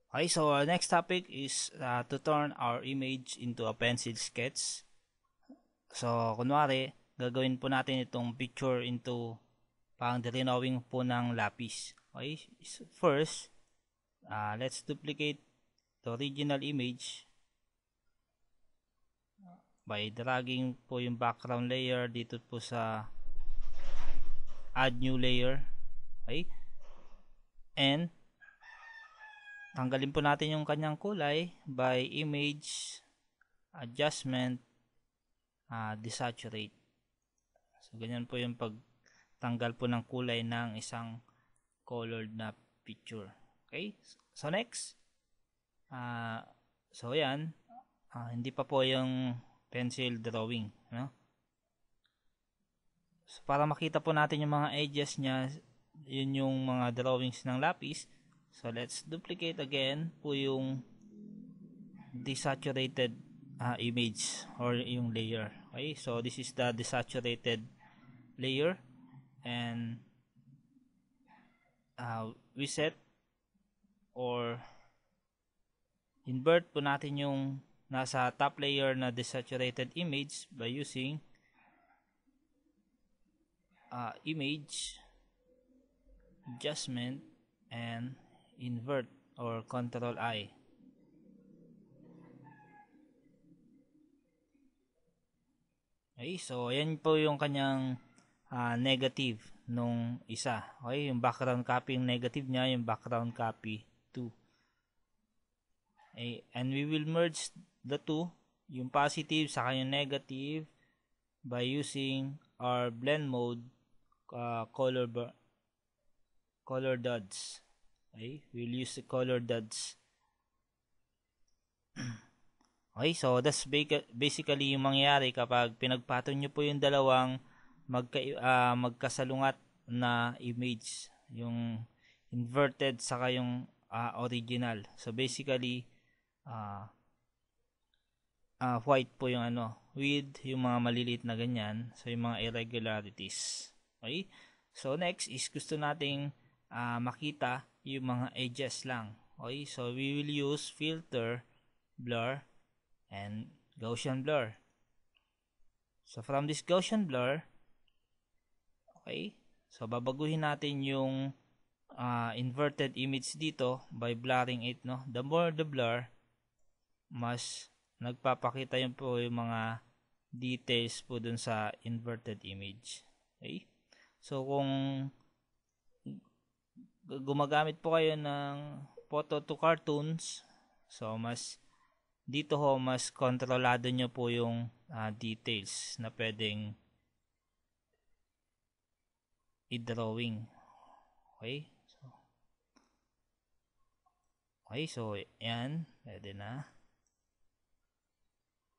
Okay, so our next topic is to turn our image into a pencil sketch. So, kunwari, gagawin po natin itong picture into parang drawing po ng lapis. Okay, so first, let's duplicate the original image by dragging po yung background layer dito po sa add new layer. Okay, and tanggalin po natin yung kanyang kulay by image adjustment desaturate. So ganyan po yung pagtanggal po ng kulay ng isang colored na picture. Okay, so next, so yan, hindi pa po yung pencil drawing, no? So para makita po natin yung mga edges niya, yun yung mga drawings ng lapis. So let's duplicate again po yung desaturated image or yung layer. Okay, so this is the desaturated layer, and we set or invert po natin yung nasa top layer na desaturated image by using image adjustment and invert or control I. Okay, so ayan po yung kanyang negative nung isa. Okay, yung background copy yung negative niya, yung background copy 2. Okay, and we will merge the two, yung positive sa yung negative, by using our blend mode color dots. Okay, we'll use the color dots. Okay, so that's basically yung mangyayari kapag pinagpatong nyo po yung dalawang magkasalungat na image, yung inverted saka yung original. So basically white po yung with yung mga maliliit na ganyan, so yung mga irregularities. Okay, so next is gusto nating makita yung mga edges lang. Okay, so we will use filter, blur, and Gaussian blur. So from this Gaussian blur, okay, so babaguhin natin yung inverted image dito by blurring it, no? The more the blur, mas nagpapakita yun po yung mga details po dun sa inverted image. Okay, so kung gumagamit po kayo ng photo to cartoons, so mas dito ho mas kontrolado nyo po yung details na pwedeng i-drawing. Okay, so yan, pwede na.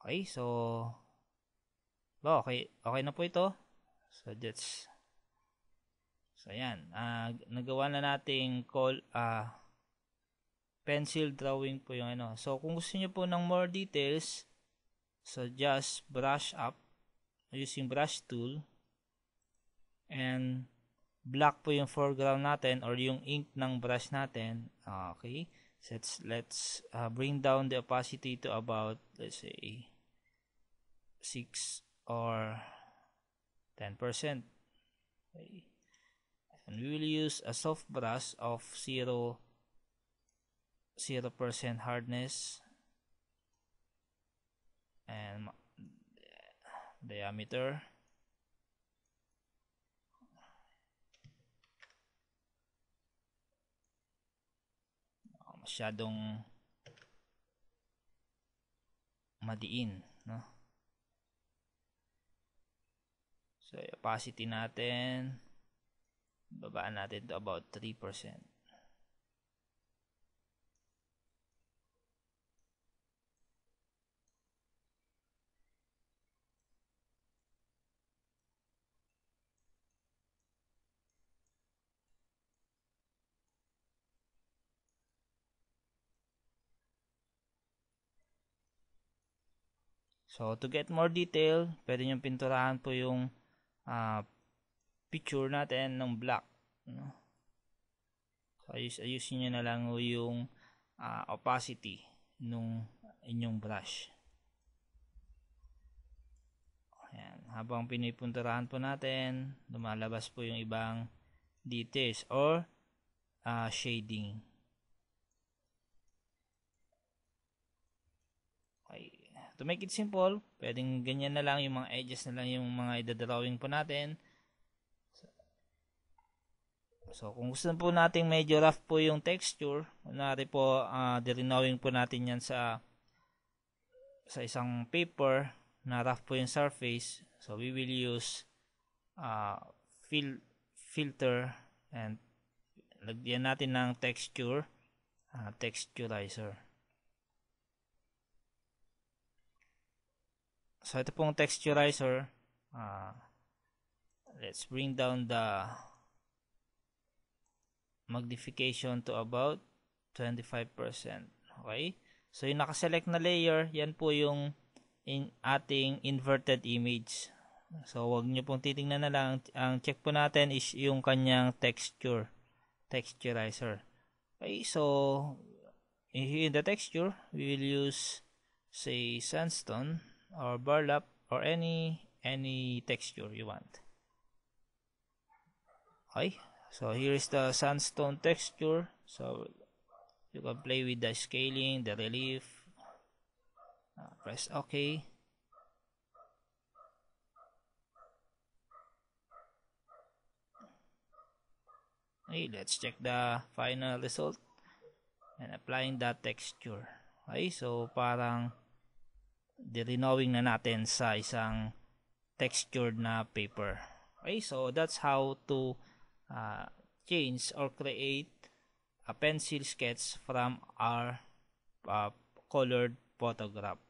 Okay, so okay na po ito. So that's, so yan, nagawa na nating pencil drawing po yung So kung gusto niyo po ng more details, so just brush up using brush tool and black po yung foreground natin or yung ink ng brush natin. Okay, so let's bring down the opacity to about, let's say 6 or 10%. Okay, and we will use a soft brush of 0% hardness and diameter. Masyadong madiin, no? So opacity natin, babaan natin to about 3%. So to get more detail, pwede nyo pinturahan po yung picture natin ng black, no? So ayusin nyo na lang yung opacity nung inyong brush. Ayan. Habang pinipunturahan po natin, lumalabas po yung ibang details or shading. Okay. To make it simple, pwedeng ganyan na lang, yung mga edges na lang yung mga idadrawing po natin. So, kung gusto po natin medyo rough po yung texture, kunwari po, dirinawing po natin yan sa isang paper na rough po yung surface. So, we will use filter and lagyan natin ng texture, texturizer. So, ito pong texturizer, let's bring down the magnification to about 25%. Okay? So, yung nakaselect na layer, yan po yung ating inverted image. So, wag nyo pong titingnan na lang. Ang check po natin is yung kanyang texturizer. Okay? So, in the texture, we will use, say, sandstone or burlap or any texture you want. Okay? So, here is the sandstone texture. So, you can play with the scaling, the relief. Press OK. Okay, let's check the final result and applying that texture. Okay, so parang dirinawing na natin sa isang textured na paper. Okay, so that's how to change or create a pencil sketch from our colored photograph.